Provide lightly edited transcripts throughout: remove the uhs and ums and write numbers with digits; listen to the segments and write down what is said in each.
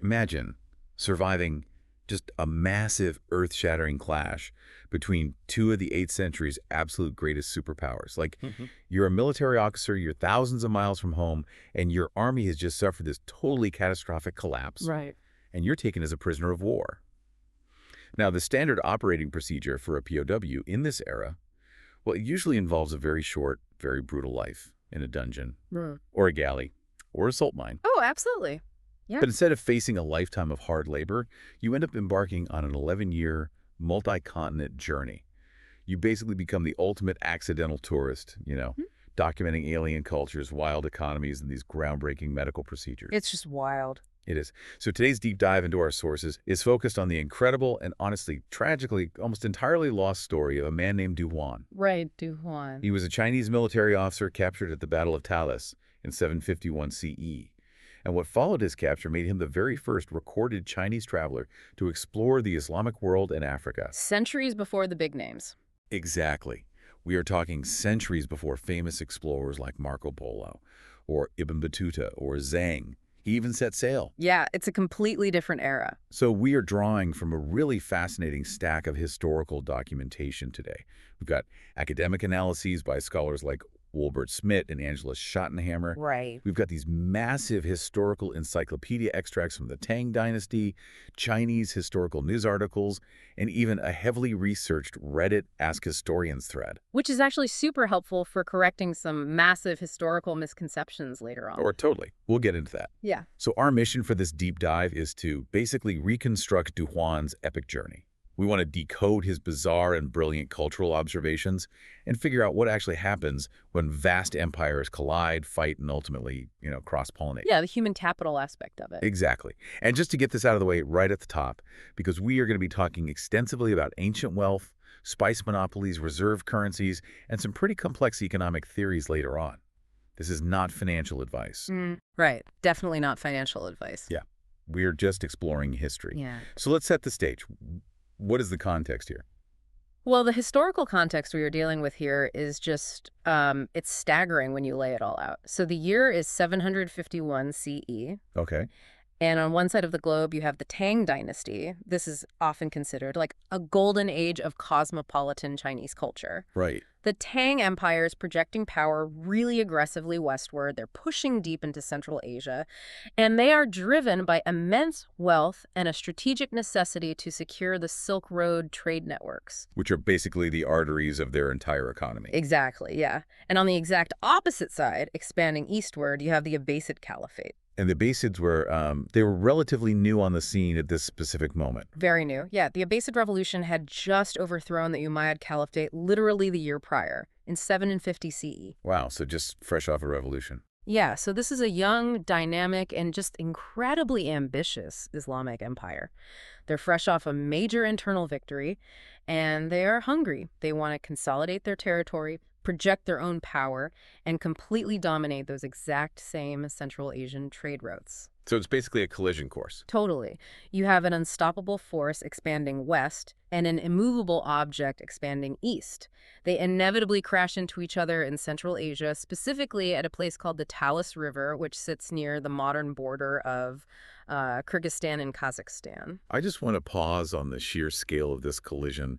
Imagine surviving just a massive earth-shattering clash between two of the 8th century's absolute greatest superpowers. Like, Hmm. you're a military officer, you're thousands of miles from home, and your army has just suffered this totally catastrophic collapse, Right. and you're taken as a prisoner of war. Now, the standard operating procedure for a POW in this era, well, it usually involves a very short, very brutal life in a dungeon, Mm. or a galley, or a salt mine. Oh, absolutely. Yeah. But instead of facing a lifetime of hard labor, you end up embarking on an 11-year, multi-continent journey. You basically become the ultimate accidental tourist, Mhm. documenting alien cultures, wild economies, and these groundbreaking medical procedures. It's just wild. It is. So today's deep dive into our sources is focused on the incredible and honestly, tragically, almost entirely lost story of a man named Huan. Right, Huan. He was a Chinese military officer captured at the Battle of Talas in 751 CE. And what followed his capture made him the very first recorded Chinese traveler to explore the Islamic world and Africa. Centuries before the big names. Exactly. We are talking centuries before famous explorers like Marco Polo, or Ibn Battuta, or Zhang. He even set sail. Yeah, it's a completely different era. So we are drawing from a really fascinating stack of historical documentation today. We've got academic analyses by scholars like Wilbert Smith and Angela Schottenhammer. Right. We've got these massive historical encyclopedia extracts from the Tang Dynasty, Chinese historical news articles, and even a heavily researched Reddit Ask Historians thread. Which is actually super helpful for correcting some massive historical misconceptions later on. Or totally. We'll get into that. Yeah. So our mission for this deep dive is to basically reconstruct Du Huan's epic journey. We want to decode his bizarre and brilliant cultural observations and figure out what actually happens when vast empires collide, fight, and ultimately, cross-pollinate. Yeah, the human capital aspect of it. Exactly. And just to get this out of the way right at the top, because we are going to be talking extensively about ancient wealth, spice monopolies, reserve currencies, and some pretty complex economic theories later on. This is not financial advice. Right. Definitely not financial advice. Yeah. We're just exploring history. Yeah. So let's set the stage. What is the context here? Well, the historical context we are dealing with here is just, it's staggering when you lay it all out. So the year is 751 CE. Okay. And on one side of the globe, you have the Tang Dynasty. This is often considered like a golden age of cosmopolitan Chinese culture. Right. The Tang Empire is projecting power really aggressively westward. They're pushing deep into Central Asia, and they are driven by immense wealth and a strategic necessity to secure the Silk Road trade networks. Which are basically the arteries of their entire economy. Exactly, yeah. And on the exact opposite side, expanding eastward, you have the Abbasid Caliphate. And the Abbasids were, they were relatively new on the scene at this specific moment. Very new. Yeah, the Abbasid Revolution had just overthrown the Umayyad Caliphate literally the year prior, in 750 CE. Wow, so just fresh off a revolution. Yeah, so this is a young, dynamic, and just incredibly ambitious Islamic empire. They're fresh off a major internal victory, and they are hungry. They want to consolidate their territory, project their own power, and completely dominate those exact same Central Asian trade routes. So it's basically a collision course. Totally. You have an unstoppable force expanding west and an immovable object expanding east. They inevitably crash into each other in Central Asia, specifically at a place called the Talas River, which sits near the modern border of Kyrgyzstan and Kazakhstan. I just want to pause on the sheer scale of this collision.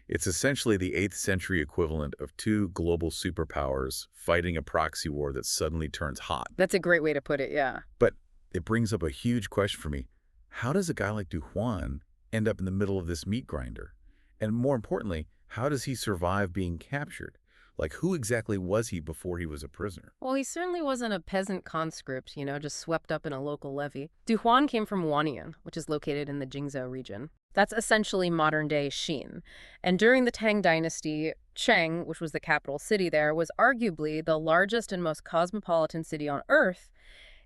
It's essentially the 8th century equivalent of two global superpowers fighting a proxy war that suddenly turns hot. That's a great way to put it, yeah. But it brings up a huge question for me. How does a guy like Du Huan end up in the middle of this meat grinder? And more importantly, how does he survive being captured? Like, who exactly was he before he was a prisoner? Well, he certainly wasn't a peasant conscript, just swept up in a local levy. Du Huan came from Huan, which is located in the Jingzhou region. That's essentially modern-day Xin. And during the Tang Dynasty, Cheng, which was the capital city there, was arguably the largest and most cosmopolitan city on Earth.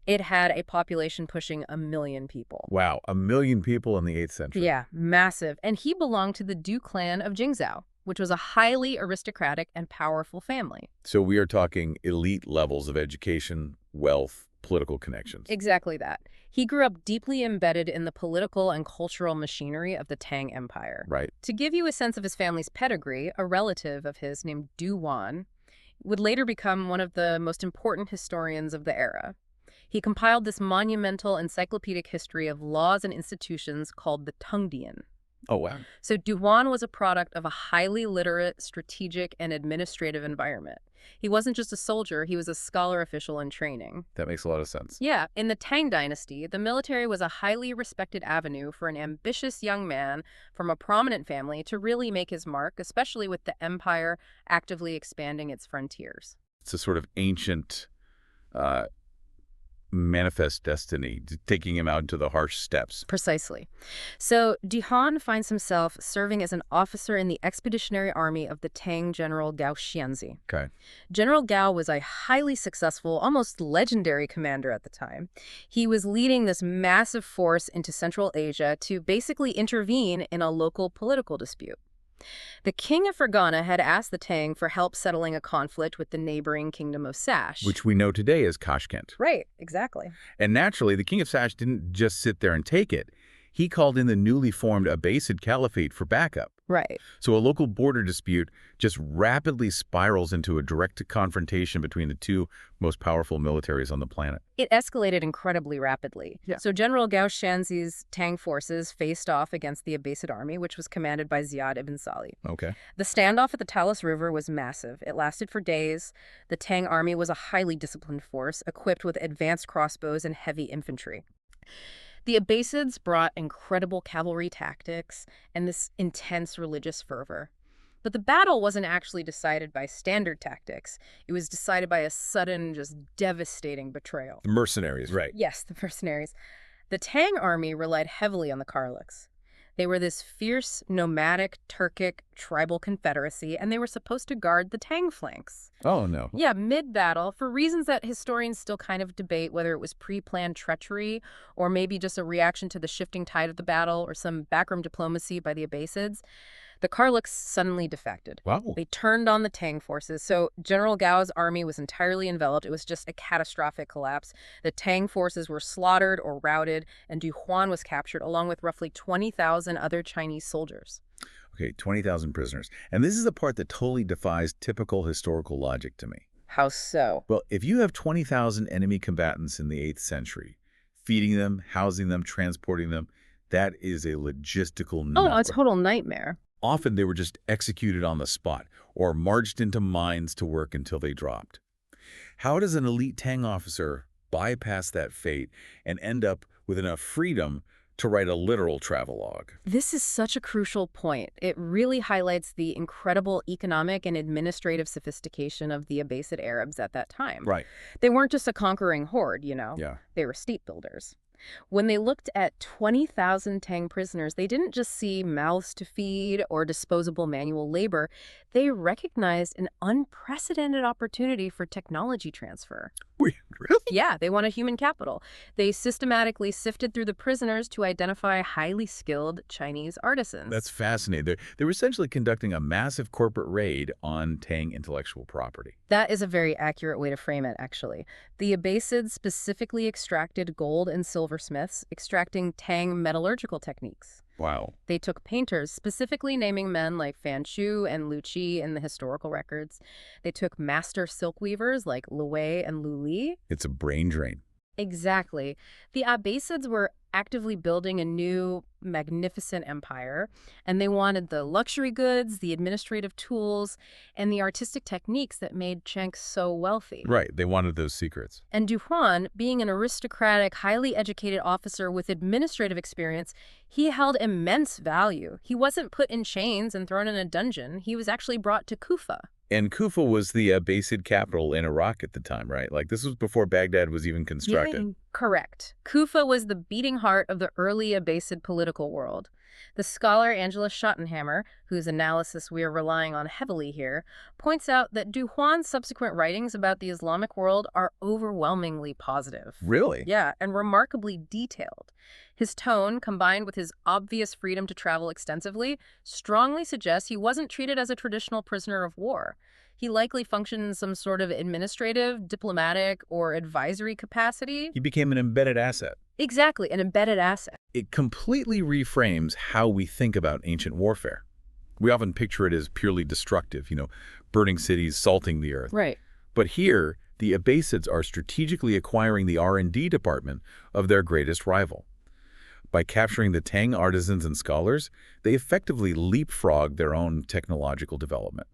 It had a population pushing 1 million people. Wow, 1 million people in the 8th century. Yeah, massive. And he belonged to the Du clan of Jingzhou, which was a highly aristocratic and powerful family. So we are talking elite levels of education, wealth, political connections. Exactly that. He grew up deeply embedded in the political and cultural machinery of the Tang Empire. Right. To give you a sense of his family's pedigree, a relative of his named Du Huan would later become one of the most important historians of the era. He compiled this monumental encyclopedic history of laws and institutions called the Tungdian. Oh, wow. So Huan was a product of a highly literate, strategic, and administrative environment. He wasn't just a soldier, he was a scholar official in training. That makes a lot of sense. Yeah, in the Tang Dynasty, the military was a highly respected avenue for an ambitious young man from a prominent family to really make his mark, especially with the empire actively expanding its frontiers. It's a sort of ancient manifest destiny, taking him out into the harsh steppes. Precisely. So Huan finds himself serving as an officer in the expeditionary army of the Tang general Gao Xianzi. Okay. General Gao was a highly successful, almost legendary commander at the time. He was leading this massive force into Central Asia to basically intervene in a local political dispute. The king of Fergana had asked the Tang for help settling a conflict with the neighboring kingdom of Sash. Which we know today as Tashkent. Right, exactly. And naturally, the king of Sash didn't just sit there and take it. He called in the newly formed Abbasid Caliphate for backup. Right. So a local border dispute just rapidly spirals into a direct confrontation between the two most powerful militaries on the planet. It escalated incredibly rapidly. Yeah. So General Gao Xianzi's Tang forces faced off against the Abbasid army, which was commanded by Ziyad ibn Salih. Okay. The standoff at the Talas River was massive. It lasted for days. The Tang army was a highly disciplined force, equipped with advanced crossbows and heavy infantry. The Abbasids brought incredible cavalry tactics and this intense religious fervor. But the battle wasn't actually decided by standard tactics. It was decided by a sudden, just devastating betrayal. The mercenaries, right. Yes, the mercenaries. The Tang army relied heavily on the Karluks. They were this fierce, nomadic, Turkic, tribal confederacy, and they were supposed to guard the Tang flanks. Oh, no. Yeah, mid-battle, for reasons that historians still kind of debate whether it was pre-planned treachery or maybe just a reaction to the shifting tide of the battle or some backroom diplomacy by the Abbasids. The Karluks suddenly defected. Wow. They turned on the Tang forces, so General Gao's army was entirely enveloped. It was just a catastrophic collapse. The Tang forces were slaughtered or routed, and Huan was captured along with roughly 20,000 other Chinese soldiers. Okay, 20,000 prisoners. And this is the part that totally defies typical historical logic to me. How so? Well, if you have 20,000 enemy combatants in the 8th century, feeding them, housing them, transporting them, that is a logistical nightmare. Oh, a total nightmare. Often they were just executed on the spot or marched into mines to work until they dropped. How does an elite Tang officer bypass that fate and end up with enough freedom to write a literal travelogue? This is such a crucial point. It really highlights the incredible economic and administrative sophistication of the Abbasid Arabs at that time. Right. They weren't just a conquering horde, you know. Yeah. They were state builders. When they looked at 20,000 Tang prisoners, they didn't just see mouths to feed or disposable manual labor. They recognized an unprecedented opportunity for technology transfer. Wait, really? Yeah, they wanted human capital. They systematically sifted through the prisoners to identify highly skilled Chinese artisans. That's fascinating. They were essentially conducting a massive corporate raid on Tang intellectual property. That is a very accurate way to frame it, actually. The Abbasids specifically extracted gold and silversmiths, extracting Tang metallurgical techniques. Wow. They took painters, specifically naming men like Fan Chu and Lu Qi in the historical records. They took master silk weavers like Lu Wei and Lu Li. It's a brain drain. Exactly. The Abbasids were actively building a new, magnificent empire, and they wanted the luxury goods, the administrative tools, and the artistic techniques that made Cheng so wealthy. Right. They wanted those secrets. And Huan, being an aristocratic, highly educated officer with administrative experience, he held immense value. He wasn't put in chains and thrown in a dungeon. He was actually brought to Kufa. And Kufa was the Abbasid capital in Iraq at the time, right? Like, this was before Baghdad was even constructed. Yeah, correct. Kufa was the beating heart of the early Abbasid political world. The scholar Angela Schottenhammer, whose analysis we are relying on heavily here, points out that Huan's subsequent writings about the Islamic world are overwhelmingly positive. Really? Yeah, and remarkably detailed. His tone, combined with his obvious freedom to travel extensively, strongly suggests he wasn't treated as a traditional prisoner of war. He likely functioned in some sort of administrative, diplomatic, or advisory capacity. He became an embedded asset. Exactly, an embedded asset. It completely reframes how we think about ancient warfare. We often picture it as purely destructive, burning cities, salting the earth. Right. But here, The Abbasids are strategically acquiring the R&D department of their greatest rival. By capturing the Tang artisans and scholars, they effectively leapfrogged their own technological development.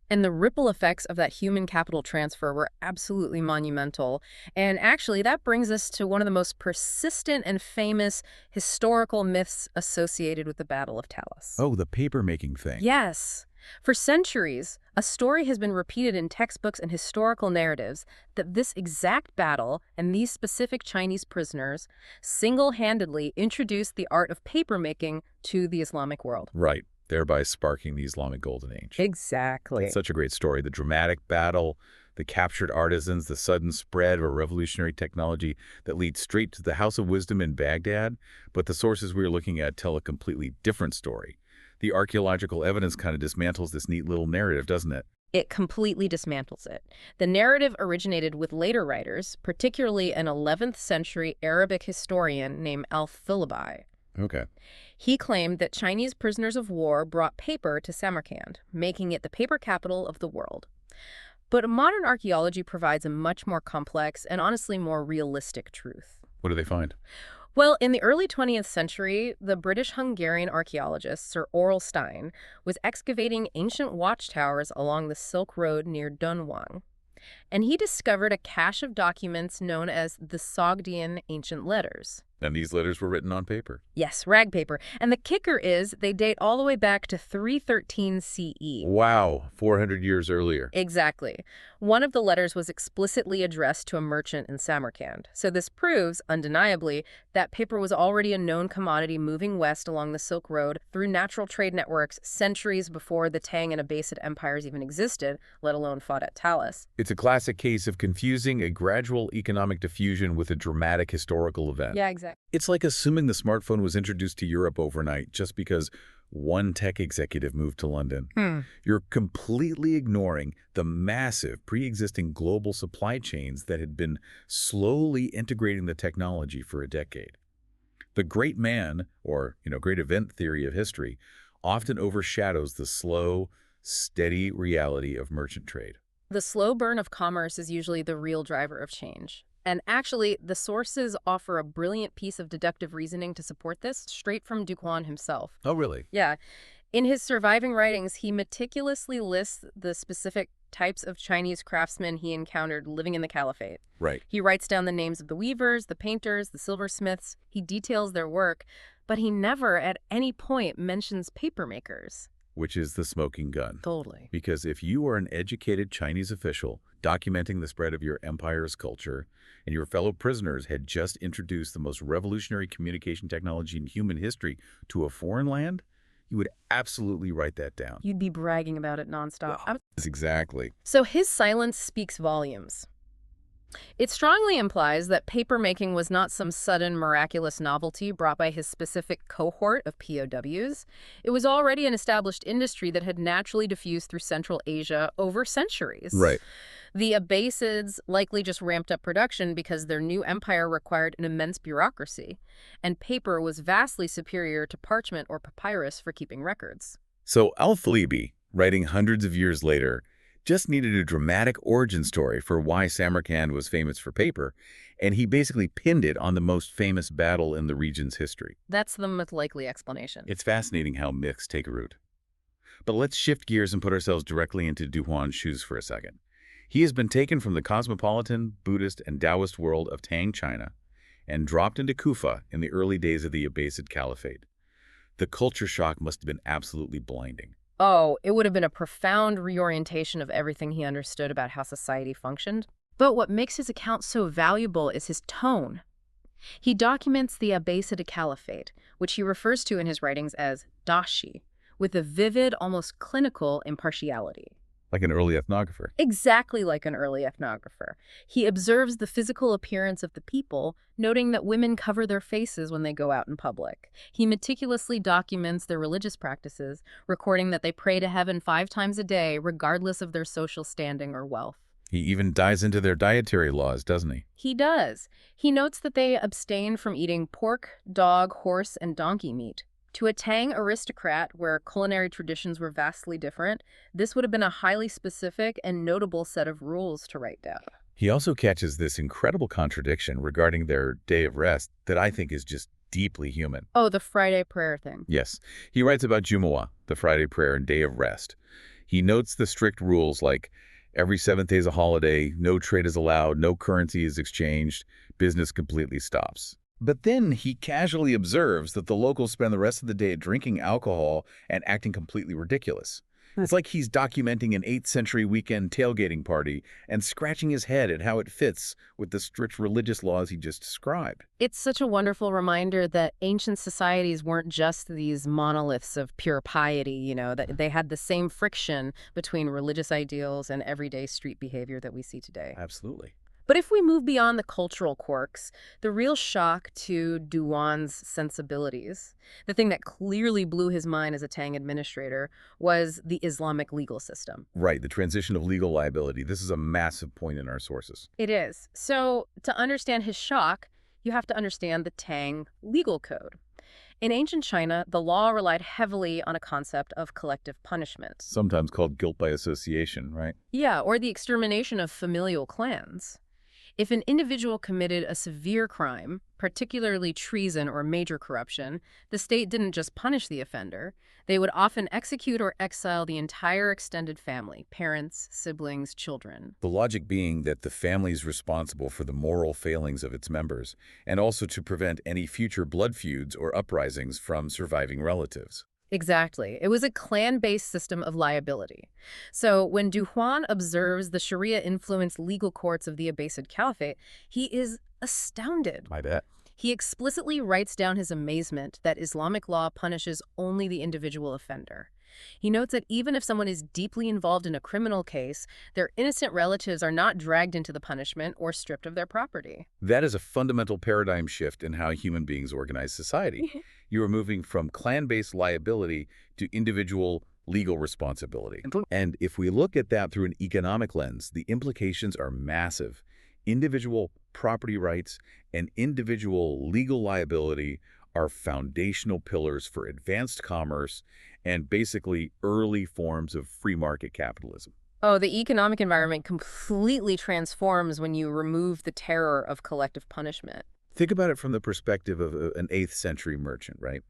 And the ripple effects of that human capital transfer were absolutely monumental. And actually, that brings us to one of the most persistent and famous historical myths associated with the Battle of Talas. Oh, the paper-making thing. Yes. For centuries, a story has been repeated in textbooks and historical narratives that this exact battle and these specific Chinese prisoners single-handedly introduced the art of papermaking to the Islamic world. Right, thereby sparking the Islamic Golden Age. Exactly. It's such a great story. The dramatic battle, the captured artisans, the sudden spread of a revolutionary technology that leads straight to the House of Wisdom in Baghdad. But the sources we're looking at tell a completely different story. The archaeological evidence kind of dismantles this neat little narrative, doesn't it? It completely dismantles it. The narrative originated with later writers, particularly an 11th century Arabic historian named Al-Thulabi. Okay. He claimed that Chinese prisoners of war brought paper to Samarkand, making it the paper capital of the world. But modern archaeology provides a much more complex and honestly more realistic truth. What do they find? Well, in the early 20th century, the British-Hungarian archaeologist Sir Aurel Stein was excavating ancient watchtowers along the Silk Road near Dunhuang. And he discovered a cache of documents known as the Sogdian Ancient Letters. And these letters were written on paper. Yes, rag paper. And the kicker is they date all the way back to 313 CE. Wow, 400 years earlier. Exactly. One of the letters was explicitly addressed to a merchant in Samarkand. So this proves, undeniably, that paper was already a known commodity moving west along the Silk Road through natural trade networks centuries before the Tang and Abbasid empires even existed, let alone fought at Talas. It's a classic case of confusing a gradual economic diffusion with a dramatic historical event. Yeah, exactly. It's like assuming the smartphone was introduced to Europe overnight just because one tech executive moved to London. You're completely ignoring the massive pre-existing global supply chains that had been slowly integrating the technology for a decade. The great man, or great event theory of history, often overshadows the slow, steady reality of merchant trade. The slow burn of commerce is usually the real driver of change. And actually, the sources offer a brilliant piece of deductive reasoning to support this, straight from Huan himself. Oh, really? Yeah. In his surviving writings, he meticulously lists the specific types of Chinese craftsmen he encountered living in the caliphate. Right. He writes down the names of the weavers, the painters, the silversmiths. He details their work, but he never at any point mentions papermakers. Which is the smoking gun. Totally. Because if you are an educated Chinese official documenting the spread of your empire's culture, and your fellow prisoners had just introduced the most revolutionary communication technology in human history to a foreign land, you would absolutely write that down. You'd be bragging about it nonstop. Exactly. So his silence speaks volumes. It strongly implies that papermaking was not some sudden miraculous novelty brought by his specific cohort of POWs. It was already an established industry that had naturally diffused through Central Asia over centuries. Right. The Abbasids likely just ramped up production because their new empire required an immense bureaucracy, and paper was vastly superior to parchment or papyrus for keeping records. So Al-Thalabi, writing hundreds of years later, just needed a dramatic origin story for why Samarkand was famous for paper, and he basically pinned it on the most famous battle in the region's history. That's the most-likely explanation. It's fascinating how myths take root. But let's shift gears and put ourselves directly into Huan's shoes for a second. He has been taken from the cosmopolitan, Buddhist, and Taoist world of Tang, China, and dropped into Kufa in the early days of the Abbasid Caliphate. The culture shock must have been absolutely blinding. Oh, it would have been a profound reorientation of everything he understood about how society functioned. But what makes his account so valuable is his tone. He documents the Abbasid Caliphate, which he refers to in his writings as dashi, with a vivid, almost clinical impartiality. Like an early ethnographer. Exactly like an early ethnographer. He observes the physical appearance of the people, noting that women cover their faces when they go out in public. He meticulously documents their religious practices, recording that they pray to heaven 5 times a day, regardless of their social standing or wealth. He even dives into their dietary laws, doesn't he? He does. He notes that they abstain from eating pork, dog, horse, and donkey meat. To a Tang aristocrat, where culinary traditions were vastly different, this would have been a highly specific and notable set of rules to write down. He also catches this incredible contradiction regarding their day of rest that I think is just deeply human. Oh, the Friday prayer thing. Yes, he writes about Jumawa, the Friday prayer and day of rest. He notes the strict rules like every seventh day is a holiday, no trade is allowed, no currency is exchanged, business completely stops. But then he casually observes that the locals spend the rest of the day drinking alcohol and acting completely ridiculous. It's like he's documenting an 8th century weekend tailgating party and scratching his head at how it fits with the strict religious laws he just described. It's such a wonderful reminder that ancient societies weren't just these monoliths of pure piety, that they had the same friction between religious ideals and everyday street behavior that we see today. Absolutely. But if we move beyond the cultural quirks, the real shock to Duan's sensibilities, the thing that clearly blew his mind as a Tang administrator, was the Islamic legal system. Right, the transition of legal liability. This is a massive point in our sources. It is. So to understand his shock, you have to understand the Tang legal code. In ancient China, the law relied heavily on a concept of collective punishment. Sometimes called guilt by association, right? Yeah, or the extermination of familial clans. If an individual committed a severe crime, particularly treason or major corruption, the state didn't just punish the offender. They would often execute or exile the entire extended family, parents, siblings, children. The logic being that the family is responsible for the moral failings of its members, and also to prevent any future blood feuds or uprisings from surviving relatives. Exactly. It was a clan-based system of liability. So when Du Huan observes the Sharia-influenced legal courts of the Abbasid Caliphate, he is astounded. I bet. He explicitly writes down his amazement that Islamic law punishes only the individual offender. He notes that even if someone is deeply involved in a criminal case, their innocent relatives are not dragged into the punishment or stripped of their property. That is a fundamental paradigm shift in how human beings organize society. You are moving from clan-based liability to individual legal responsibility. And if we look at that through an economic lens, the implications are massive. Individual property rights and individual legal liability are foundational pillars for advanced commerce and basically early forms of free market capitalism. Oh, the economic environment completely transforms when you remove the terror of collective punishment. Think about it from the perspective of an 8th century merchant, right?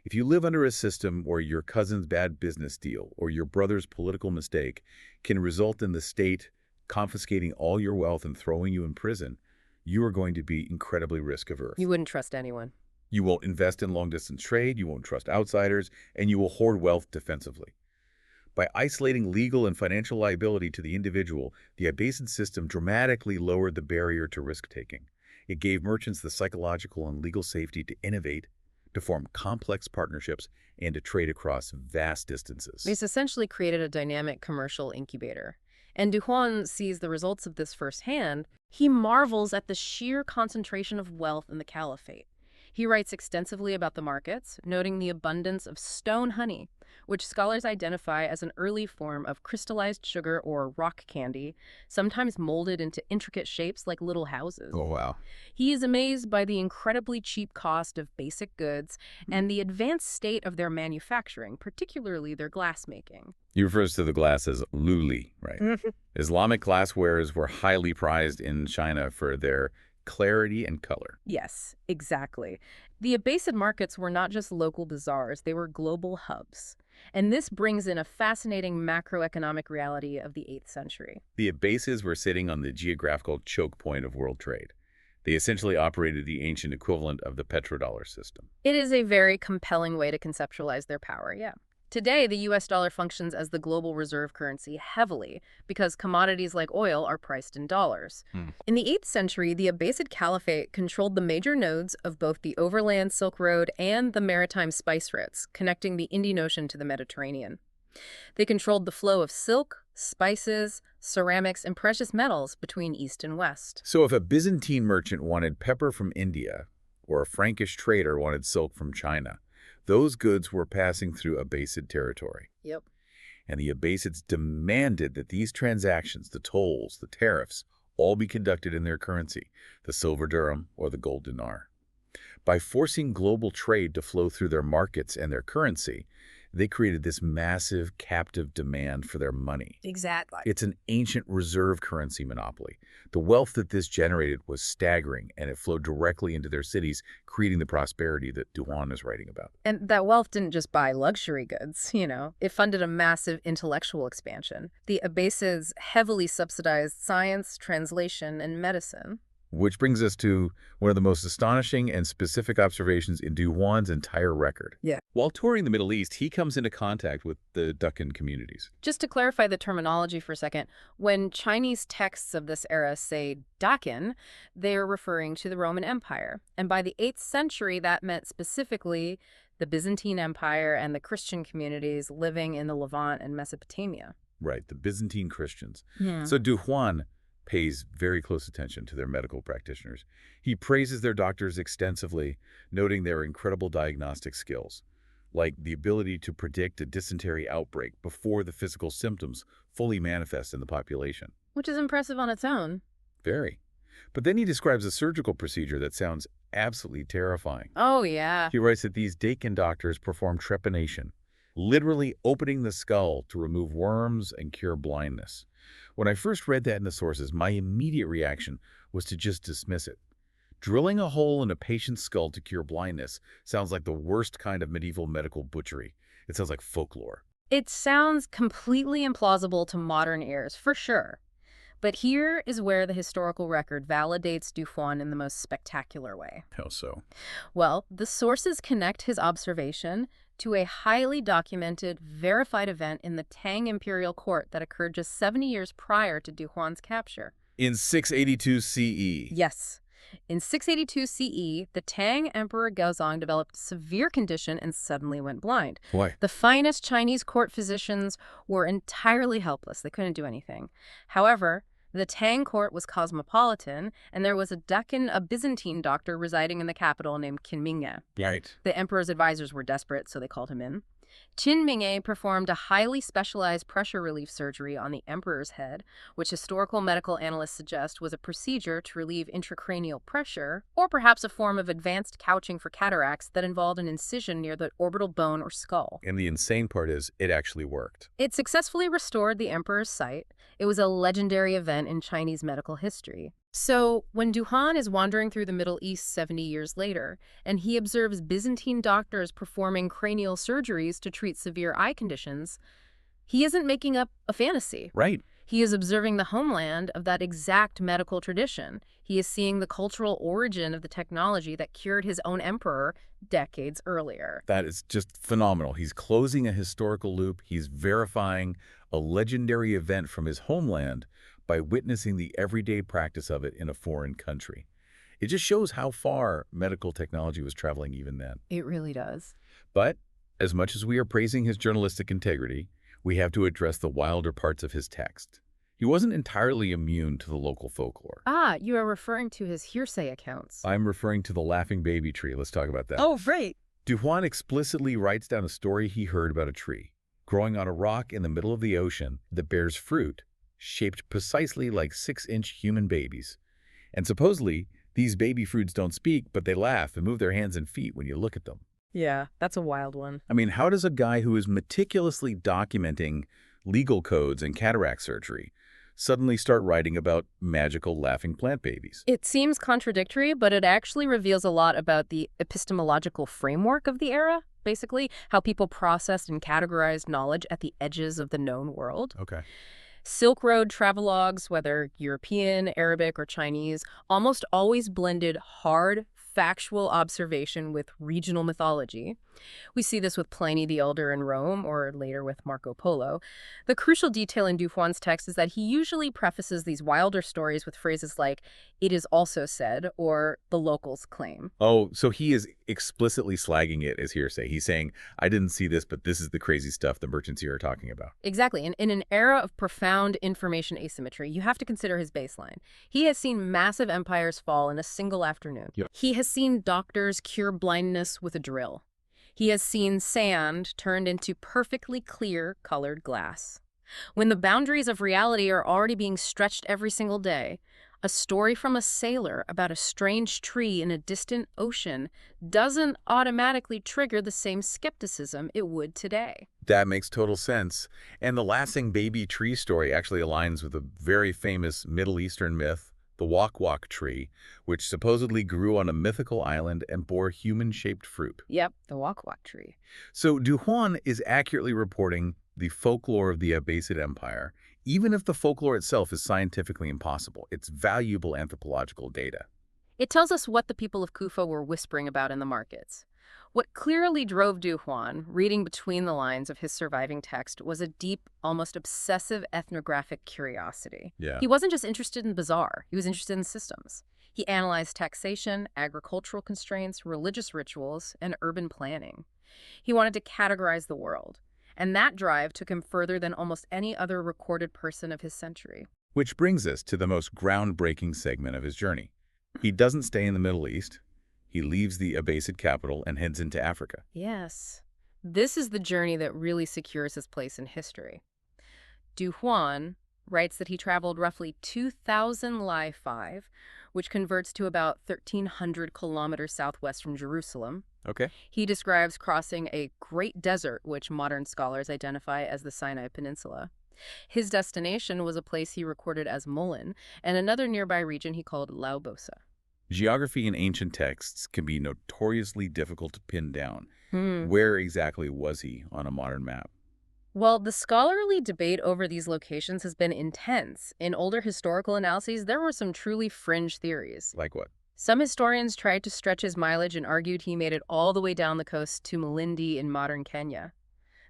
If you live under a system where your cousin's bad business deal or your brother's political mistake can result in the state confiscating all your wealth and throwing you in prison, you are going to be incredibly risk-averse. You wouldn't trust anyone. You won't invest in long-distance trade, you won't trust outsiders, and you will hoard wealth defensively. By isolating legal and financial liability to the individual, the Abbasid system dramatically lowered the barrier to risk-taking. It gave merchants the psychological and legal safety to innovate, to form complex partnerships, and to trade across vast distances. It's essentially created a dynamic commercial incubator. And Du Huan sees the results of this firsthand. He marvels at the sheer concentration of wealth in the caliphate. He writes extensively about the markets, noting the abundance of stone honey, which scholars identify as an early form of crystallized sugar or rock candy, sometimes molded into intricate shapes like little houses. Oh, wow. He is amazed by the incredibly cheap cost of basic goods and the advanced state of their manufacturing, particularly their glassmaking. He refers to the glass as luli, right? Islamic glasswares were highly prized in China for their clarity and color. Yes, exactly. The Abbasid markets were not just local bazaars, they were global hubs. And this brings in a fascinating macroeconomic reality of the 8th century. The Abbasids were sitting on the geographical choke point of world trade. They essentially operated the ancient equivalent of the petrodollar system. It is a very compelling way to conceptualize their power, yeah. Today, the US dollar functions as the global reserve currency heavily because commodities like oil are priced in dollars. In the 8th century, the Abbasid Caliphate controlled the major nodes of both the overland Silk Road and the maritime spice routes, connecting the Indian Ocean to the Mediterranean. They controlled the flow of silk, spices, ceramics, and precious metals between East and West. So if a Byzantine merchant wanted pepper from India, or a Frankish trader wanted silk from China, those goods were passing through Abbasid territory. Yep. And the Abbasids demanded that these transactions, the tolls, the tariffs, all be conducted in their currency, the silver dirham or the gold dinar. By forcing global trade to flow through their markets and their currency, They created this massive captive demand for their money. Exactly. It's an ancient reserve currency monopoly. The wealth that this generated was staggering, and it flowed directly into their cities, creating the prosperity that Huan is writing about. And that wealth didn't just buy luxury goods, It funded a massive intellectual expansion. The abases heavily subsidized science, translation, and medicine. Which brings us to one of the most astonishing and specific observations in Huan's entire record. Yeah. While touring the Middle East, he comes into contact with the Deccan communities. Just to clarify the terminology for a second, when Chinese texts of this era say Dakin, they're referring to the Roman Empire. And by the 8th century, that meant specifically the Byzantine Empire and the Christian communities living in the Levant and Mesopotamia. Right, the Byzantine Christians. Yeah. So Huan pays very close attention to their medical practitioners. He praises their doctors extensively, noting their incredible diagnostic skills, like the ability to predict a dysentery outbreak before the physical symptoms fully manifest in the population. Which is impressive on its own. Very. But then he describes a surgical procedure that sounds absolutely terrifying. Oh, yeah. He writes that these Dakin doctors perform trepanation, literally opening the skull to remove worms and cure blindness. When I first read that in the sources, my immediate reaction was to just dismiss it. Drilling a hole in a patient's skull to cure blindness sounds like the worst kind of medieval medical butchery. It sounds like folklore. It sounds completely implausible to modern ears, for sure. But here is where the historical record validates Huan in the most spectacular way. How so? Well, the sources connect his observation to a highly documented, verified event in the Tang imperial court that occurred just 70 years prior to Huan's capture. In 682 CE. Yes. In 682 CE, the Tang Emperor Gaozong developed a severe condition and suddenly went blind. Why? The finest Chinese court physicians were entirely helpless. They couldn't do anything. However, the Tang court was cosmopolitan, and there was a Byzantine doctor residing in the capital named Qin Mingye. Right. The emperor's advisors were desperate, so they called him in. Qin Mingye performed a highly specialized pressure relief surgery on the emperor's head, which historical medical analysts suggest was a procedure to relieve intracranial pressure, or perhaps a form of advanced couching for cataracts that involved an incision near the orbital bone or skull. And the insane part is, it actually worked. It successfully restored the emperor's sight. It was a legendary event in Chinese medical history. So, when Huan is wandering through the Middle East 70 years later, and he observes Byzantine doctors performing cranial surgeries to treat severe eye conditions, he isn't making up a fantasy. Right. He is observing the homeland of that exact medical tradition. He is seeing the cultural origin of the technology that cured his own emperor decades earlier. That is just phenomenal. He's closing a historical loop. He's verifying a legendary event from his homeland by witnessing the everyday practice of it in a foreign country. It just shows how far medical technology was traveling even then. It really does. But as much as we are praising his journalistic integrity, we have to address the wilder parts of his text. He wasn't entirely immune to the local folklore. Ah, you are referring to his hearsay accounts. I'm referring to the laughing baby tree. Let's talk about that. Oh, right. Huan explicitly writes down a story he heard about a tree growing on a rock in the middle of the ocean that bears fruit shaped precisely like 6-inch human babies. And supposedly, these baby fruits don't speak, but they laugh and move their hands and feet when you look at them. Yeah, that's a wild one. I mean, how does a guy who is meticulously documenting legal codes and cataract surgery suddenly start writing about magical laughing plant babies? It seems contradictory, but it actually reveals a lot about the epistemological framework of the era, basically, how people processed and categorized knowledge at the edges of the known world. Okay. Silk Road travelogues, whether European, Arabic, or Chinese, almost always blended hard, factual observation with regional mythology. We see this with Pliny the Elder in Rome, or later with Marco Polo. The crucial detail in Huan's text is that he usually prefaces these wilder stories with phrases like, "it is also said," or "the locals claim." Oh, so he is explicitly slagging it as hearsay. He's saying, I didn't see this, but this is the crazy stuff the merchants here are talking about. Exactly. And in an era of profound information asymmetry, you have to consider his baseline. He has seen massive empires fall in a single afternoon. Yep. He has seen doctors cure blindness with a drill. He has seen sand turned into perfectly clear colored glass. When the boundaries of reality are already being stretched every single day, A story from a sailor about a strange tree in a distant ocean doesn't automatically trigger the same skepticism it would today. That makes total sense. And the laughing baby tree story actually aligns with a very famous Middle Eastern myth, the Wak-Wak tree, which supposedly grew on a mythical island and bore human-shaped fruit. Yep, the Wak-Wak tree. So Duhuan is accurately reporting the folklore of the Abbasid Empire, even if the folklore itself is scientifically impossible. It's valuable anthropological data. It tells us what the people of Kufa were whispering about in the markets. What clearly drove Du Huan, reading between the lines of his surviving text, was a deep, almost obsessive ethnographic curiosity. Yeah. He wasn't just interested in bazaar, he was interested in systems. He analyzed taxation, agricultural constraints, religious rituals, and urban planning. He wanted to categorize the world, and that drive took him further than almost any other recorded person of his century. Which brings us to the most groundbreaking segment of his journey. He doesn't stay in the Middle East. He leaves the Abbasid capital and heads into Africa. Yes, this is the journey that really secures his place in history. Du Huan writes that he traveled roughly 2,000 li 5, which converts to about 1,300 kilometers southwest from Jerusalem. Okay. He describes crossing a great desert, which modern scholars identify as the Sinai Peninsula. His destination was a place he recorded as Mullen, and another nearby region he called Laubosa. Geography in ancient texts can be notoriously difficult to pin down. Hmm. Where exactly was he on a modern map? Well, the scholarly debate over these locations has been intense. In older historical analyses, there were some truly fringe theories. Like what? Some historians tried to stretch his mileage and argued he made it all the way down the coast to Malindi in modern Kenya.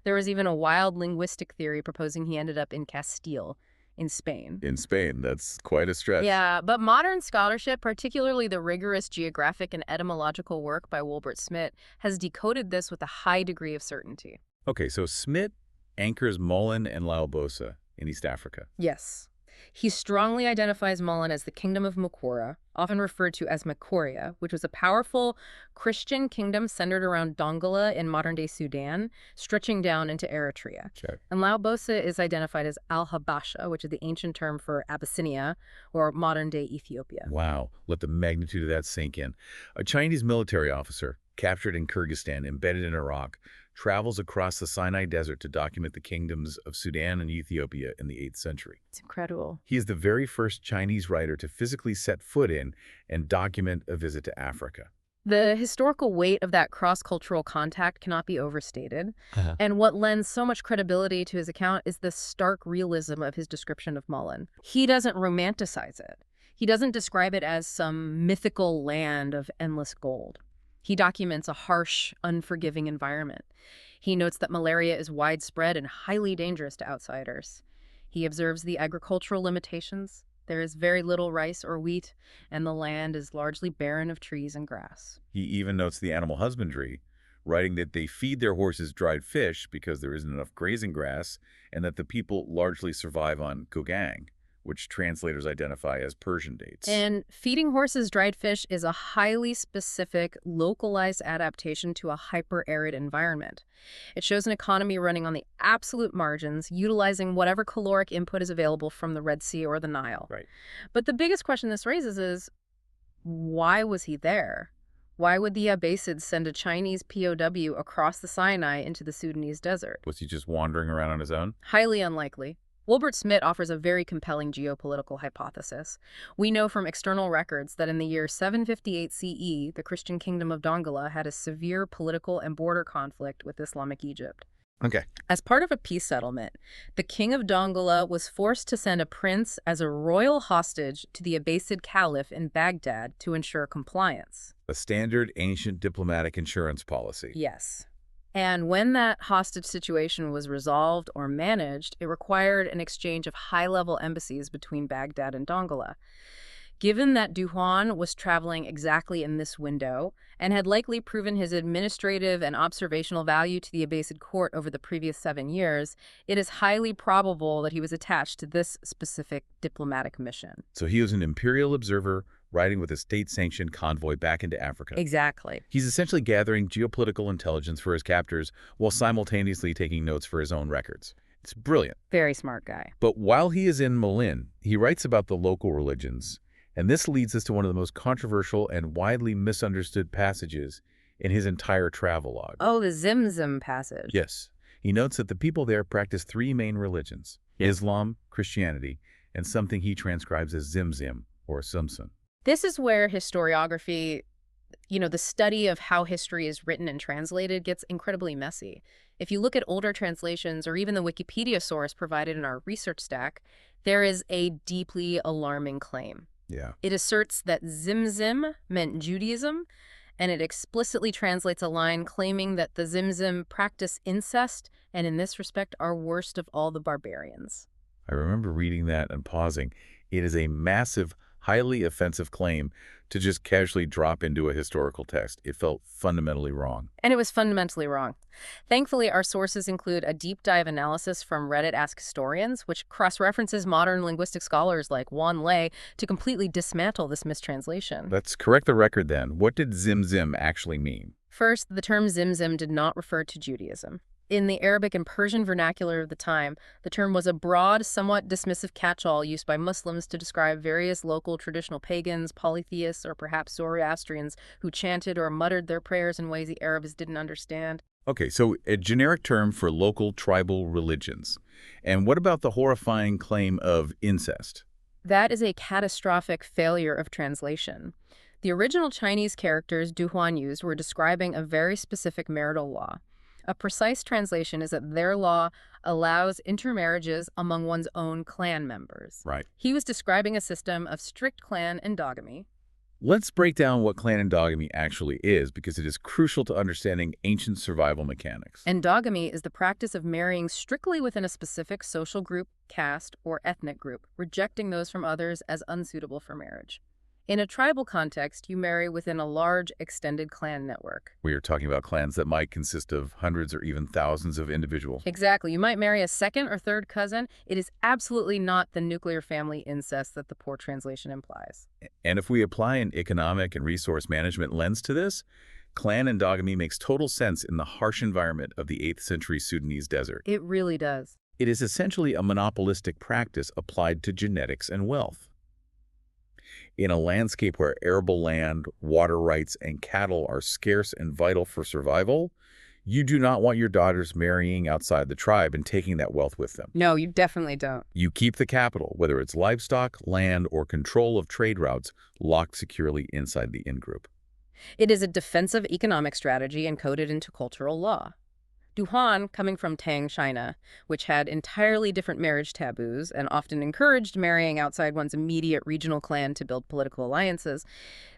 There was even a wild linguistic theory proposing he ended up in Castile, in Spain. In Spain, that's quite a stretch. Yeah, but modern scholarship, particularly the rigorous geographic and etymological work by Wilbert Smith, has decoded this with a high degree of certainty. Okay, so Smith anchors Mullen and Laubosa in East Africa. Yes. He strongly identifies Mullen as the kingdom of Makura, often referred to as Makuria, which was a powerful Christian kingdom centered around Dongola in modern-day Sudan, stretching down into Eritrea. Check. And Laubosa is identified as Al-Habasha, which is the ancient term for Abyssinia, or modern-day Ethiopia. Wow, let the magnitude of that sink in. A Chinese military officer, captured in Kyrgyzstan, embedded in Iraq, travels across the Sinai Desert to document the kingdoms of Sudan and Ethiopia in the 8th century. It's incredible. He is the very first Chinese writer to physically set foot in and document a visit to Africa. The historical weight of that cross-cultural contact cannot be overstated. And what lends so much credibility to his account is the stark realism of his description of Mullen. He doesn't romanticize it. He doesn't describe it as some mythical land of endless gold. He documents a harsh, unforgiving environment. He notes that malaria is widespread and highly dangerous to outsiders. He observes the agricultural limitations. There is very little rice or wheat, and the land is largely barren of trees and grass. He even notes the animal husbandry, writing that they feed their horses dried fish because there isn't enough grazing grass, and that the people largely survive on gogang, which translators identify as Persian dates. And feeding horses dried fish is a highly specific, localized adaptation to a hyper-arid environment. It shows an economy running on the absolute margins, utilizing whatever caloric input is available from the Red Sea or the Nile. Right. But the biggest question this raises is, why was he there? Why would the Abbasids send a Chinese POW across the Sinai into the Sudanese desert? Was he just wandering around on his own? Highly unlikely. Wilbert Smith offers a very compelling geopolitical hypothesis. We know from external records that in the year 758 CE, the Christian kingdom of Dongola had a severe political and border conflict with Islamic Egypt. Okay. As part of a peace settlement, the king of Dongola was forced to send a prince as a royal hostage to the Abbasid Caliph in Baghdad to ensure compliance. A standard ancient diplomatic insurance policy. Yes. And when that hostage situation was resolved or managed, it required an exchange of high-level embassies between Baghdad and Dongola. Given that Du Huan was traveling exactly in this window and had likely proven his administrative and observational value to the Abbasid court over the previous 7 years, it is highly probable that he was attached to this specific diplomatic mission. So he was an imperial observer riding with a state-sanctioned convoy back into Africa. Exactly. He's essentially gathering geopolitical intelligence for his captors while simultaneously taking notes for his own records. It's brilliant. Very smart guy. But while he is in Malin, he writes about the local religions And this leads us to one of the most controversial and widely misunderstood passages in his entire travelogue. Oh, the Zimzim passage. Yes, he notes that the people there practice three main religions, Islam, Christianity, and something he transcribes as Zimzim, or Sumsun. This is where historiography, the study of how history is written and translated, gets incredibly messy. If you look at older translations or even the Wikipedia source provided in our research stack, there is a deeply alarming claim. Yeah. It asserts that Zimzim meant Judaism, and it explicitly translates a line claiming that the Zimzim practice incest and in this respect are worst of all the barbarians. I remember reading that and pausing. It is a massive, highly offensive claim to just casually drop into a historical text. It felt fundamentally wrong. And it was fundamentally wrong. Thankfully, our sources include a deep dive analysis from Reddit Ask Historians, which cross-references modern linguistic scholars like Huan to completely dismantle this mistranslation. Let's correct the record then. What did Zimzim actually mean? First, the term Zimzim did not refer to Judaism. In the Arabic and Persian vernacular of the time, the term was a broad, somewhat dismissive catch-all used by Muslims to describe various local traditional pagans, polytheists, or perhaps Zoroastrians who chanted or muttered their prayers in ways the Arabs didn't understand. Okay, so a generic term for local tribal religions. And what about the horrifying claim of incest? That is a catastrophic failure of translation. The original Chinese characters Du Huan used were describing a very specific marital law. A precise translation is that their law allows intermarriages among one's own clan members. Right. He was describing a system of strict clan endogamy. Let's break down what clan endogamy actually is, because it is crucial to understanding ancient survival mechanics. Endogamy is the practice of marrying strictly within a specific social group, caste, or ethnic group, rejecting those from others as unsuitable for marriage. In a tribal context, you marry within a large, extended clan network. We are talking about clans that might consist of hundreds or even thousands of individuals. Exactly. You might marry a second or third cousin. It is absolutely not the nuclear family incest that the poor translation implies. And if we apply an economic and resource management lens to this, clan endogamy makes total sense in the harsh environment of the 8th century Sudanese desert. It really does. It is essentially a monopolistic practice applied to genetics and wealth. In a landscape where arable land, water rights, and cattle are scarce and vital for survival, you do not want your daughters marrying outside the tribe and taking that wealth with them. No, you definitely don't. You keep the capital, whether it's livestock, land, or control of trade routes, locked securely inside the in-group. It is a defensive economic strategy encoded into cultural law. Du Huan, coming from Tang, China, which had entirely different marriage taboos and often encouraged marrying outside one's immediate regional clan to build political alliances,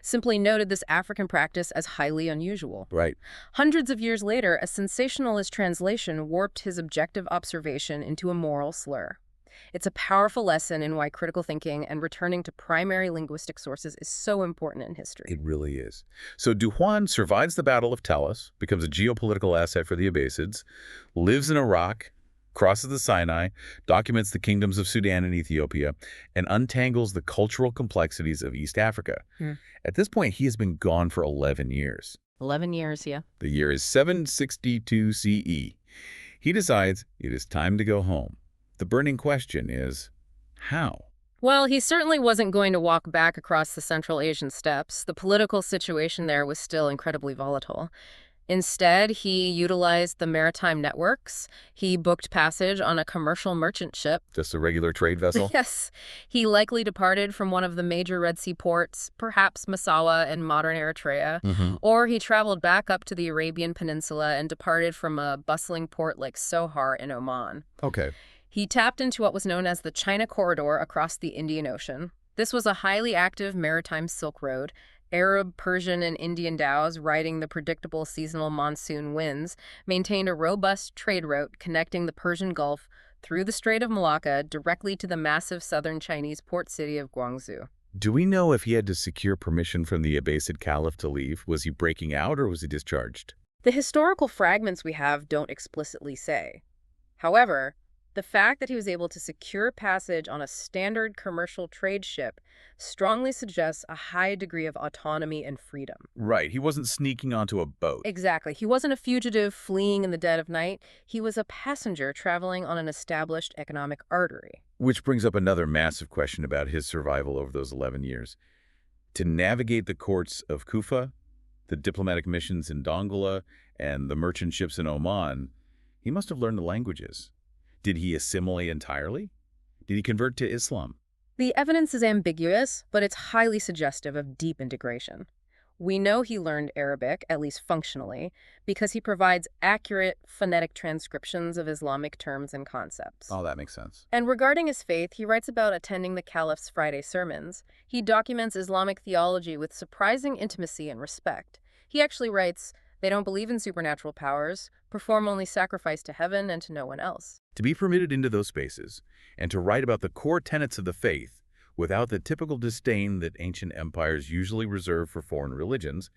simply noted this African practice as highly unusual. Right. Hundreds of years later, a sensationalist translation warped his objective observation into a moral slur. It's a powerful lesson in why critical thinking and returning to primary linguistic sources is so important in history. It really is. So Du Huan survives the Battle of Talas, becomes a geopolitical asset for the Abbasids, lives in Iraq, crosses the Sinai, documents the kingdoms of Sudan and Ethiopia, and untangles the cultural complexities of East Africa. At this point, he has been gone for 11 years. 11 years, yeah. The year is 762 CE. He decides it is time to go home. The burning question is, how? Well, he certainly wasn't going to walk back across the Central Asian steppes. The political situation there was still incredibly volatile. Instead, he utilized the maritime networks. He booked passage on a commercial merchant ship. Just a regular trade vessel? Yes. He likely departed from one of the major Red Sea ports, perhaps Massawa in modern Eritrea, or he traveled back up to the Arabian Peninsula and departed from a bustling port like Sohar in Oman. Okay. He tapped into what was known as the China Corridor across the Indian Ocean. This was a highly active maritime Silk Road. Arab, Persian, and Indian dhows, riding the predictable seasonal monsoon winds, maintained a robust trade route connecting the Persian Gulf through the Strait of Malacca directly to the massive southern Chinese port city of Guangzhou. Do we know if he had to secure permission from the Abbasid Caliph to leave? Was he breaking out or was he discharged? The historical fragments we have don't explicitly say. However, the fact that he was able to secure passage on a standard commercial trade ship strongly suggests a high degree of autonomy and freedom. Right. He wasn't sneaking onto a boat. Exactly. He wasn't a fugitive fleeing in the dead of night. He was a passenger traveling on an established economic artery. Which brings up another massive question about his survival over those 11 years. To navigate the courts of Kufa, the diplomatic missions in Dongola, and the merchant ships in Oman, he must have learned the languages. Did he assimilate entirely? Did he convert to Islam? The evidence is ambiguous, but it's highly suggestive of deep integration. We know he learned Arabic, at least functionally, because he provides accurate phonetic transcriptions of Islamic terms and concepts. Oh, that makes sense. And regarding his faith, he writes about attending the Caliph's Friday sermons. He documents Islamic theology with surprising intimacy and respect. He actually writes, "They don't believe in supernatural powers, perform only sacrifice to heaven and to no one else." To be permitted into those spaces, and to write about the core tenets of the faith, without the typical disdain that ancient empires usually reserve for foreign religions,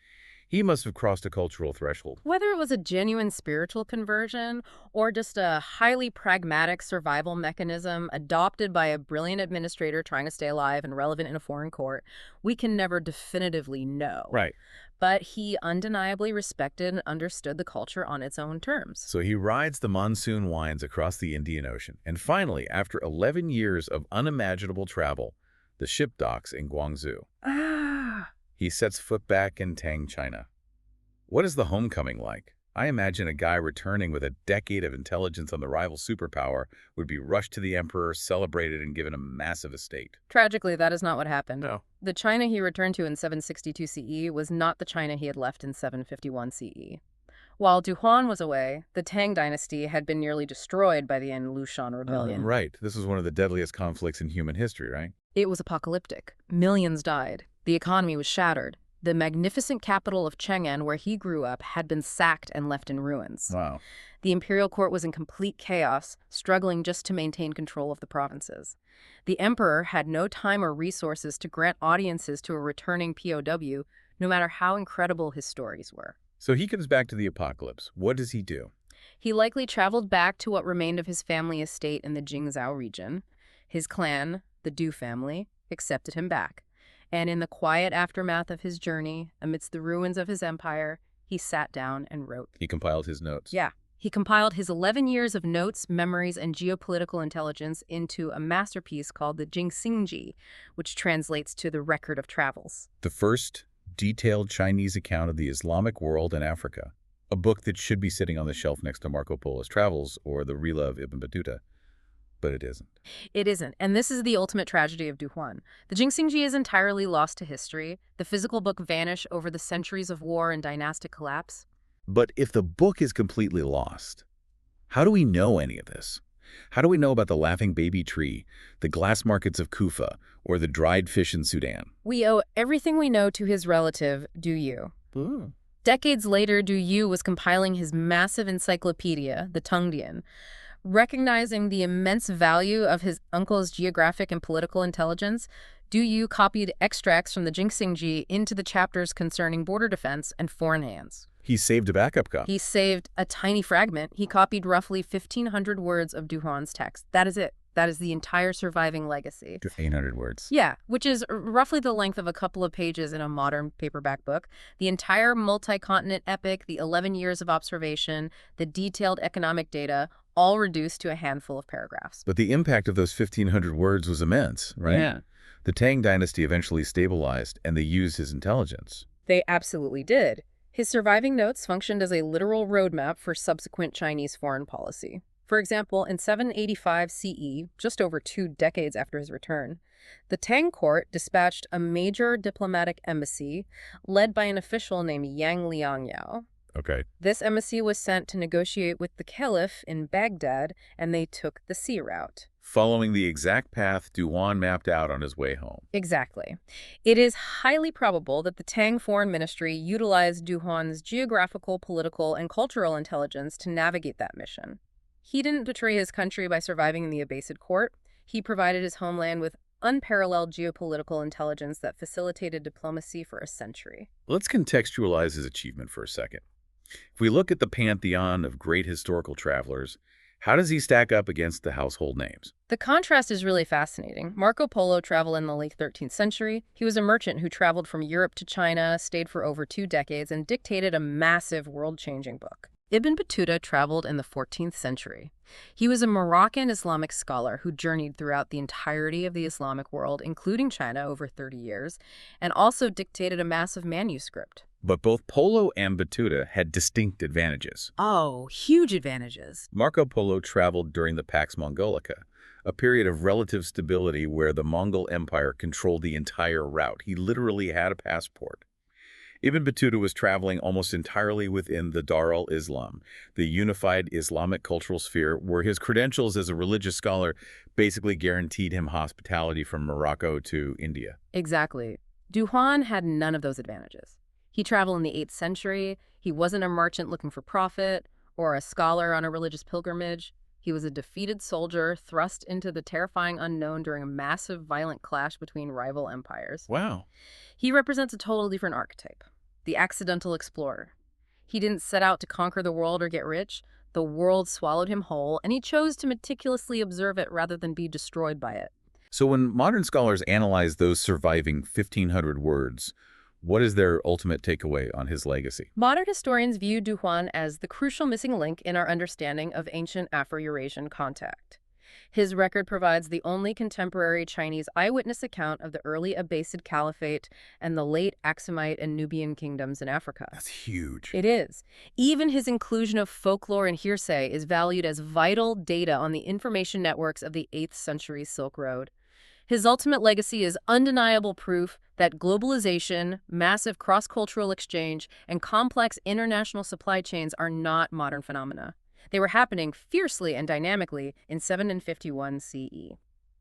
he must have crossed a cultural threshold. Whether it was a genuine spiritual conversion or just a highly pragmatic survival mechanism adopted by a brilliant administrator trying to stay alive and relevant in a foreign court, we can never definitively know. Right. But he undeniably respected and understood the culture on its own terms. So he rides the monsoon winds across the Indian Ocean, and finally, after 11 years of unimaginable travel, the ship docks in Guangzhou. He sets foot back in Tang, China. What is the homecoming like? I imagine a guy returning with a decade of intelligence on the rival superpower would be rushed to the emperor, celebrated, and given a massive estate. Tragically, that is not what happened. No. The China he returned to in 762 CE was not the China he had left in 751 CE. While Huan was away, the Tang dynasty had been nearly destroyed by the An Lushan rebellion. Right. This was one of the deadliest conflicts in human history, right? It was apocalyptic. Millions died. The economy was shattered. The magnificent capital of Cheng'an, where he grew up, had been sacked and left in ruins. Wow. The imperial court was in complete chaos, struggling just to maintain control of the provinces. The emperor had no time or resources to grant audiences to a returning POW, no matter how incredible his stories were. So he comes back to the apocalypse. What does he do? He likely traveled back to what remained of his family estate in the Jingzhou region. His clan, the Du family, accepted him back. And in the quiet aftermath of his journey, amidst the ruins of his empire, he sat down and wrote. He compiled his notes. Yeah. He compiled his 11 years of notes, memories, and geopolitical intelligence into a masterpiece called the Jingxingji, which translates to the Record of Travels. The first detailed Chinese account of the Islamic world and Africa. A book that should be sitting on the shelf next to Marco Polo's Travels or the Rila of Ibn Battuta. But it isn't. It isn't, and this is the ultimate tragedy of Huan. The Jingxingji is entirely lost to history. The physical book vanished over the centuries of war and dynastic collapse. But if the book is completely lost, how do we know any of this? How do we know about the laughing baby tree, the glass markets of Kufa, or the dried fish in Sudan? We owe everything we know to his relative, Du Yu. Decades later, Du Yu was compiling his massive encyclopedia, the Tongdian. Recognizing the immense value of his uncle's geographic and political intelligence, Du Yu copied extracts from the Jingxingji into the chapters concerning border defense and foreign hands. He saved a backup copy. He saved a tiny fragment. He copied roughly 1,500 words of Huan's text. That is it. That is the entire surviving legacy. 800 words. Yeah, which is roughly the length of a couple of pages in a modern paperback book. The entire multi-continent epic, the 11 years of observation, the detailed economic data, all reduced to a handful of paragraphs. But the impact of those 1,500 words was immense, right? Yeah. The Tang dynasty eventually stabilized, and they used his intelligence. They absolutely did. His surviving notes functioned as a literal roadmap for subsequent Chinese foreign policy. For example, in 785 CE, just over 2 decades after his return, the Tang court dispatched a major diplomatic embassy led by an official named Yang Liangyao. Okay. This embassy was sent to negotiate with the Caliph in Baghdad, and they took the sea route. Following the exact path Huan mapped out on his way home. Exactly. It is highly probable that the Tang Foreign Ministry utilized Huan's geographical, political, and cultural intelligence to navigate that mission. He didn't betray his country by surviving in the Abbasid court. He provided his homeland with unparalleled geopolitical intelligence that facilitated diplomacy for a century. Let's contextualize his achievement for a second. If we look at the pantheon of great historical travelers, how does he stack up against the household names? The contrast is really fascinating. Marco Polo traveled in the late 13th century. He was a merchant who traveled from Europe to China, stayed for over 2 decades, and dictated a massive world-changing book. Ibn Battuta traveled in the 14th century. He was a Moroccan Islamic scholar who journeyed throughout the entirety of the Islamic world, including China, over 30 years, and also dictated a massive manuscript. But both Polo and Batuta had distinct advantages. Oh, huge advantages. Marco Polo traveled during the Pax Mongolica, a period of relative stability where the Mongol Empire controlled the entire route. He literally had a passport. Ibn Battuta was traveling almost entirely within the Dar al-Islam, the unified Islamic cultural sphere, where his credentials as a religious scholar basically guaranteed him hospitality from Morocco to India. Exactly. Huan had none of those advantages. He traveled in the 8th century. He wasn't a merchant looking for profit or a scholar on a religious pilgrimage. He was a defeated soldier thrust into the terrifying unknown during a massive violent clash between rival empires. Wow. He represents a totally different archetype, the accidental explorer. He didn't set out to conquer the world or get rich. The world swallowed him whole, and he chose to meticulously observe it rather than be destroyed by it. So when modern scholars analyze those surviving 1,500 words, what is their ultimate takeaway on his legacy? Modern historians view Huan as the crucial missing link in our understanding of ancient Afro-Eurasian contact. His record provides the only contemporary Chinese eyewitness account of the early Abbasid Caliphate and the late Aksumite and Nubian kingdoms in Africa. That's huge. It is. Even his inclusion of folklore and hearsay is valued as vital data on the information networks of the 8th century Silk Road. His ultimate legacy is undeniable proof that globalization, massive cross-cultural exchange, and complex international supply chains are not modern phenomena. They were happening fiercely and dynamically in 751 CE.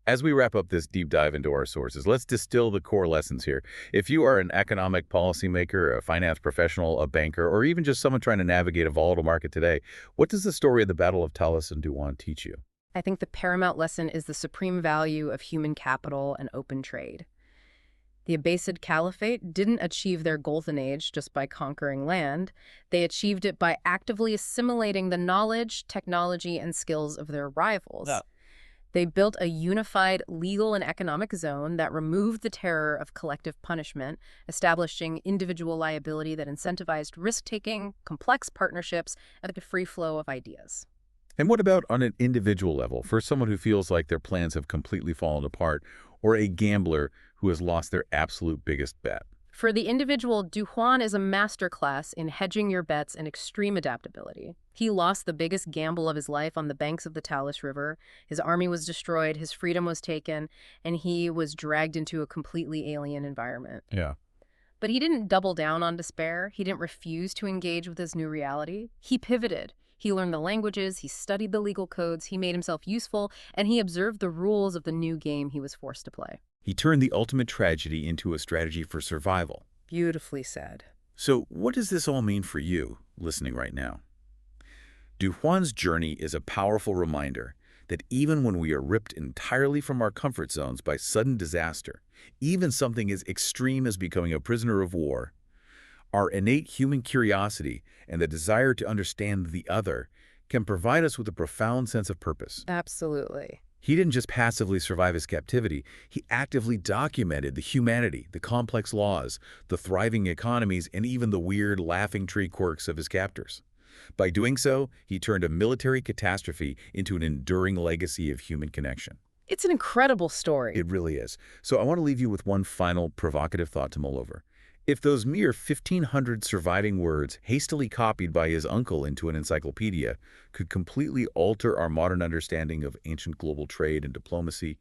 As we wrap up this deep dive into our sources, let's distill the core lessons here. If you are an economic policymaker, a finance professional, a banker, or even just someone trying to navigate a volatile market today, what does the story of the Battle of Talas and Huan teach you? I think the paramount lesson is the supreme value of human capital and open trade. The Abbasid Caliphate didn't achieve their golden age just by conquering land. They achieved it by actively assimilating the knowledge, technology, and skills of their rivals. Yeah. They built a unified legal and economic zone that removed the terror of collective punishment, establishing individual liability that incentivized risk-taking, complex partnerships, and the free flow of ideas. And what about on an individual level, for someone who feels like their plans have completely fallen apart, or a gambler who has lost their absolute biggest bet? For the individual, Huan is a masterclass in hedging your bets and extreme adaptability. He lost the biggest gamble of his life on the banks of the Talas River. His army was destroyed, his freedom was taken, and he was dragged into a completely alien environment. Yeah. But he didn't double down on despair. He didn't refuse to engage with his new reality. He pivoted. He learned the languages, he studied the legal codes, he made himself useful, and he observed the rules of the new game he was forced to play. He turned the ultimate tragedy into a strategy for survival. Beautifully said. So what does this all mean for you, listening right now? Huan's journey is a powerful reminder that even when we are ripped entirely from our comfort zones by sudden disaster, even something as extreme as becoming a prisoner of war, our innate human curiosity and the desire to understand the other can provide us with a profound sense of purpose. Absolutely. He didn't just passively survive his captivity, he actively documented the humanity, the complex laws, the thriving economies, and even the weird laughing tree quirks of his captors. By doing so, he turned a military catastrophe into an enduring legacy of human connection. It's an incredible story. It really is. So I want to leave you with one final provocative thought to mull over. If those mere 1,500 surviving words, hastily copied by his uncle into an encyclopedia, could completely alter our modern understanding of ancient global trade and diplomacy,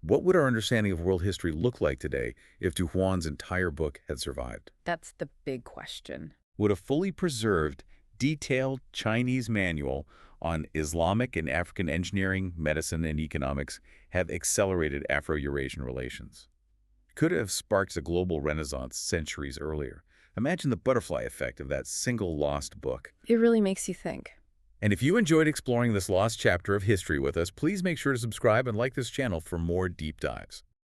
what would our understanding of world history look like today if Huan's entire book had survived? That's the big question. Would a fully preserved, detailed Chinese manual on Islamic and African engineering, medicine, and economics have accelerated Afro-Eurasian relations? Could have sparked a global renaissance centuries earlier. Imagine the butterfly effect of that single lost book. It really makes you think. And if you enjoyed exploring this lost chapter of history with us, please make sure to subscribe and like this channel for more deep dives.